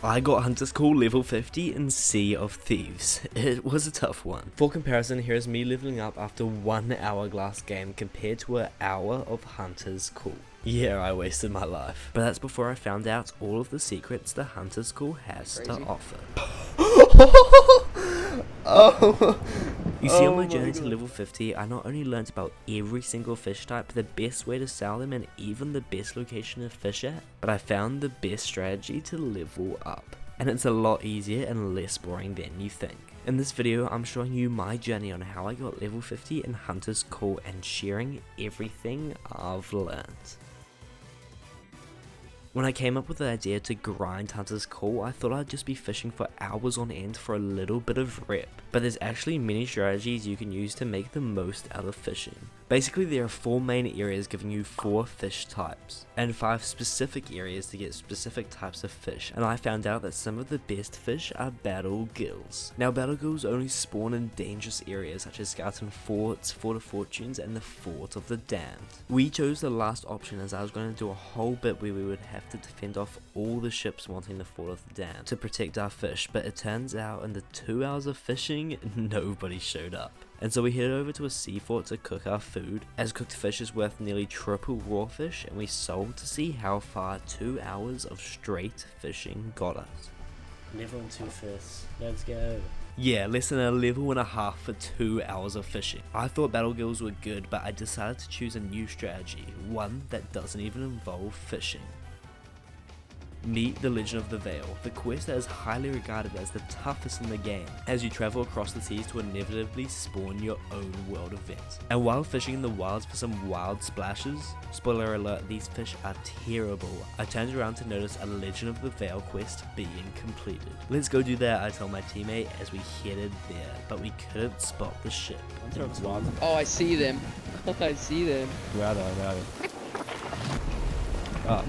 I got Hunter's Call level 50 in Sea of Thieves. It was a tough one. For comparison, here is me leveling up after 1 hourglass game compared to an hour of Hunter's Call. Yeah, I wasted my life. But that's before I found out all of the secrets the Hunter's Call has to offer. You see, on my journey to level 50, I not only learned about every single fish type, the best way to sell them, and even the best location to fish at, but I found the best strategy to level up. And it's a lot easier and less boring than you think. In this video, I'm showing you my journey on how I got level 50 in Hunter's Call and sharing everything I've learned. When I came up with the idea to grind Hunter's Call, I thought I'd just be fishing for hours on end for a little bit of rep, but there's actually many strategies you can use to make the most out of fishing. Basically, there are 4 main areas giving you 4 fish types, and 5 specific areas to get specific types of fish, and I found out that some of the best fish are battle gills. Now, battle gills only spawn in dangerous areas such as skeleton forts, Fort of Fortunes, and the Fort of the Damned. We chose the last option as I was going to do a whole bit where we would have to defend off all the ships wanting the Fort of the Damned to protect our fish, but it turns out in the 2 hours of fishing, nobody showed up. And so we headed over to a sea fort to cook our food, as cooked fish is worth nearly triple raw fish, and we sold to see how far 2 hours of straight fishing got us. Level 2 fish, let's go. Yeah, less than a level and a half for 2 hours of fishing. I thought battle gills were good, but I decided to choose a new strategy, one that doesn't even involve fishing. Meet the Legend of the Veil, the quest that is highly regarded as the toughest in the game, as you travel across the seas to inevitably spawn your own world event. And while fishing in the wilds for some wild splashes, spoiler alert, these fish are terrible, I turned around to notice a Legend of the Veil quest being completed. Let's go do that, I told my teammate as we headed there, but we couldn't spot the ship. Oh, I see them. I see them. Where are they? Oh.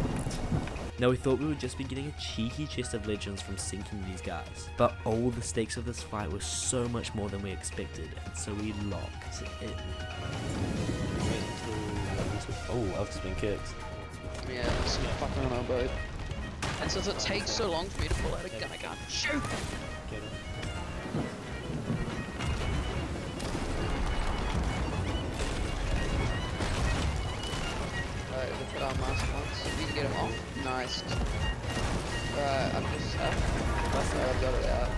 Now we thought we would just be getting a cheeky chest of legends from sinking these guys, but all the stakes of this fight were so much more than we expected, and so we locked in. Oh, I've just been kicked. Yeah, just fucking on our boat. And since it takes so long for me to pull out a gun, I can't shoot. Get it. Alright, look at our mask once. We can get him off. Nice. Alright, I'm just Alright, I've got it out.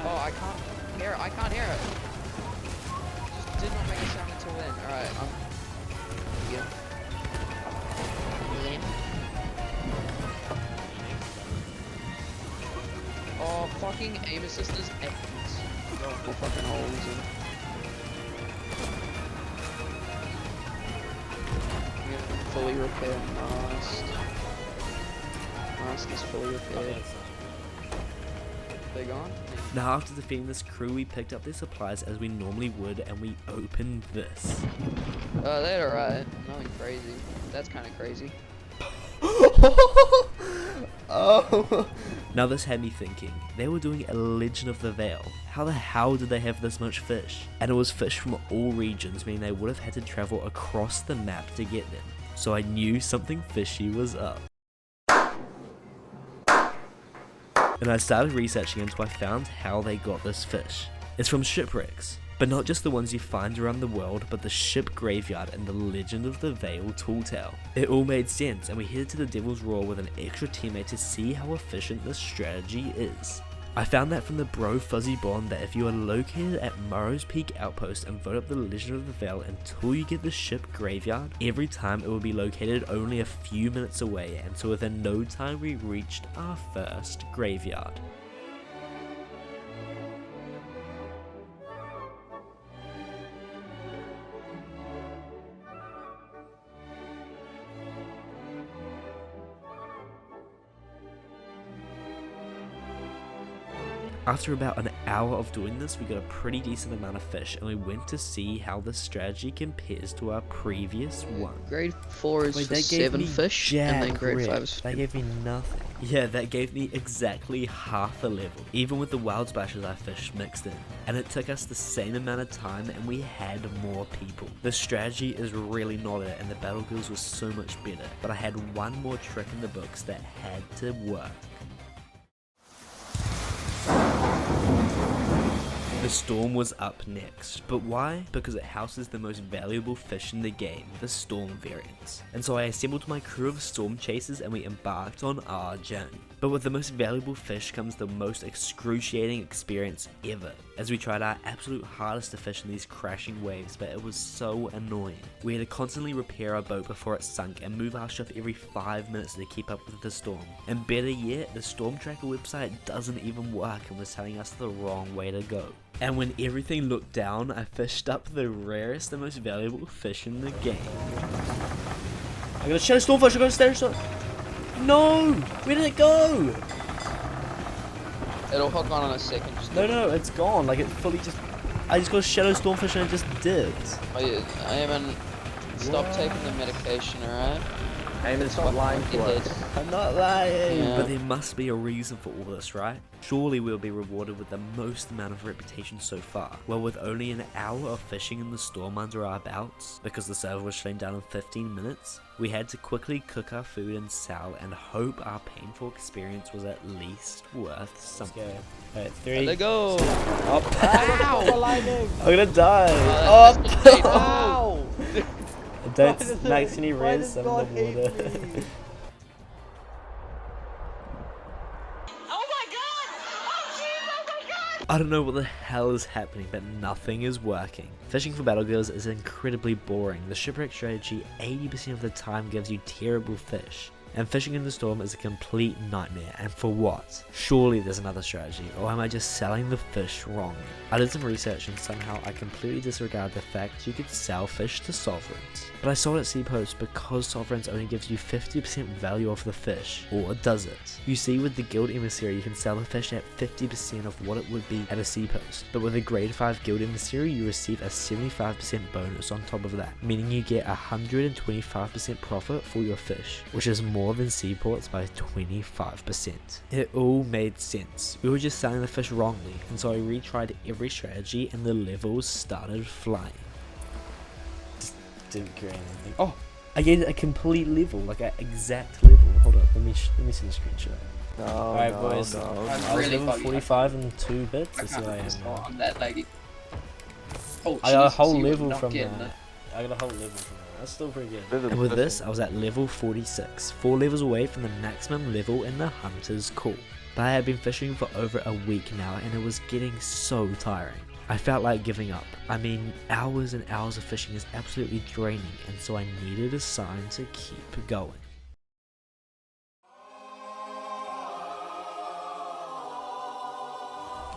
Oh, I can't hear it. I can't hear it. Just did not make a sound until then. Alright, get him. Oh, fucking aim assist is excellent. Go fucking holes in. Fully repaired mast. Mast is fully repaired. They gone? Now after defeating this crew, we picked up their supplies as we normally would, and we opened this. Oh, they're alright. Nothing crazy. That's kind of crazy. Oh. Now this had me thinking, they were doing a Legend of the Veil. How the hell did they have this much fish? And it was fish from all regions, meaning they would have had to travel across the map to get them. So I knew something fishy was up. And I started researching until I found how they got this fish. It's from shipwrecks. But not just the ones you find around the world, but the ship graveyard and the Legend of the Veil tall tale. It all made sense, and we headed to the Devil's Roar with an extra teammate to see how efficient this strategy is. I found that from the bro Fuzzy Bond that if you are located at Murrow's Peak Outpost and vote up the Legend of the Veil until you get the ship graveyard, every time it will be located only a few minutes away, and so within no time we reached our first graveyard. After about an hour of doing this, we got a pretty decent amount of fish, and we went to see how this strategy compares to our previous one. Grade 4 is Wait, for they gave 7 me fish, and then jack grade rip. 5 is They gave me nothing. Yeah, that gave me exactly half a level, even with the wild splashes I fished mixed in. And it took us the same amount of time and we had more people. The strategy is really not it and the battle guilds was so much better, but I had one more trick in the books that had to work. The storm was up next, but why? Because it houses the most valuable fish in the game, the storm variants. And so I assembled my crew of storm chasers and we embarked on our journey. But with the most valuable fish comes the most excruciating experience ever, as we tried our absolute hardest to fish in these crashing waves, but it was so annoying. We had to constantly repair our boat before it sunk and move our ship every 5 minutes to keep up with the storm. And better yet, the storm tracker website doesn't even work and was telling us the wrong way to go. And when everything looked down, I fished up the rarest and most valuable fish in the game. I got a shadow stormfish, I got a shadow storm. No! Where did it go? It'll hook on in a second. Just No, it's gone. Like it fully just. I just got a shadow stormfish and it just dipped. I haven't stopped taking the medication, alright? I haven't stopped lying to us. I'm not lying. Yeah. But there must be a reason for all this, right? Surely we'll be rewarded with the most amount of reputation so far. Well, with only an hour of fishing in the storm under our belts, because the server was shutting down in 15 minutes, we had to quickly cook our food and sell and hope our painful experience was at least worth something. Let's go. Alright, 3. Let go! Up. Ow! I'm gonna die. That's Up. the bait. Ow! Don't max any res, I'm in the water. I don't know what the hell is happening, but nothing is working. Fishing for battle girls is incredibly boring. The shipwreck strategy 80% of the time gives you terrible fish. And fishing in the storm is a complete nightmare, and for what? Surely there's another strategy, or am I just selling the fish wrongly? I did some research and somehow I completely disregard the fact you could sell fish to sovereigns. But I sold at Seapost because sovereigns only gives you 50% value of the fish, or does it? You see, with the guild emissary you can sell the fish at 50% of what it would be at a Seapost, but with a grade 5 guild emissary you receive a 75% bonus on top of that, meaning you get 125% profit for your fish, which is more than Seaports by 25%. It all made sense. We were just selling the fish wrongly, and so I retried every strategy and the levels started flying. Didn't create anything. Oh, I gave it a complete level, like an exact level. Hold up, let me send a screenshot. No, alright, boys. I'm I was really level buggy. 45 in 2 bits. I That's can't who I do this am more. now. I'm that laggy. Oh, I got a Jesus, whole you were level not from getting that. it. I got a whole level from that. That's still pretty good. And with this, I was at level 46, 4 levels away from the maximum level in the Hunter's Call. But I had been fishing for over a week now and it was getting so tiring. I felt like giving up. I mean, hours and hours of fishing is absolutely draining, and so I needed a sign to keep going.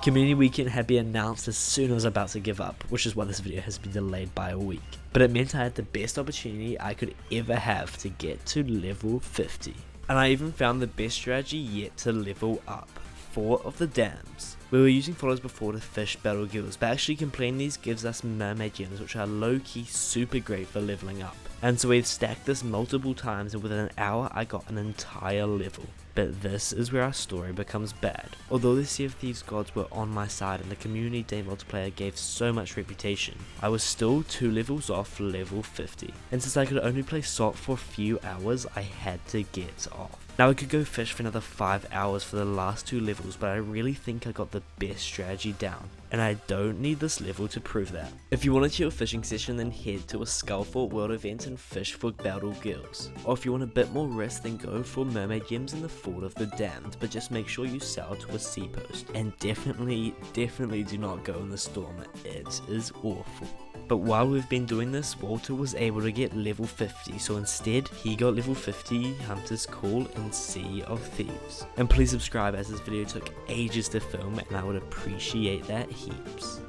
Community Weekend had been announced as soon as I was about to give up, which is why this video has been delayed by a week. But it meant I had the best opportunity I could ever have to get to level 50. And I even found the best strategy yet to level up. 4 of the dams. We were using follows before to fish battle guilds, but actually completing these gives us mermaid gems, which are low-key super great for leveling up. And so we've stacked this multiple times, and within an hour I got an entire level. But this is where our story becomes bad. Although the Sea of Thieves gods were on my side and the community day multiplayer gave so much reputation, I was still 2 levels off level 50. And since I could only play SOT for a few hours, I had to get off. Now I could go fish for another 5 hours for the last 2 levels, but I really think I got the best strategy down. And I don't need this level to prove that. If you want a chill fishing session, then head to a Skullfort World event and fish for battle guilds. Or if you want a bit more risk, then go for mermaid gems in the Fort of the Damned, but just make sure you sell to a Seapost. And definitely do not go in the storm, it is awful. But while we've been doing this, Walter was able to get level 50, so instead he got level 50 Hunter's Call in Sea of Thieves. And please subscribe, as this video took ages to film and I would appreciate that heaps.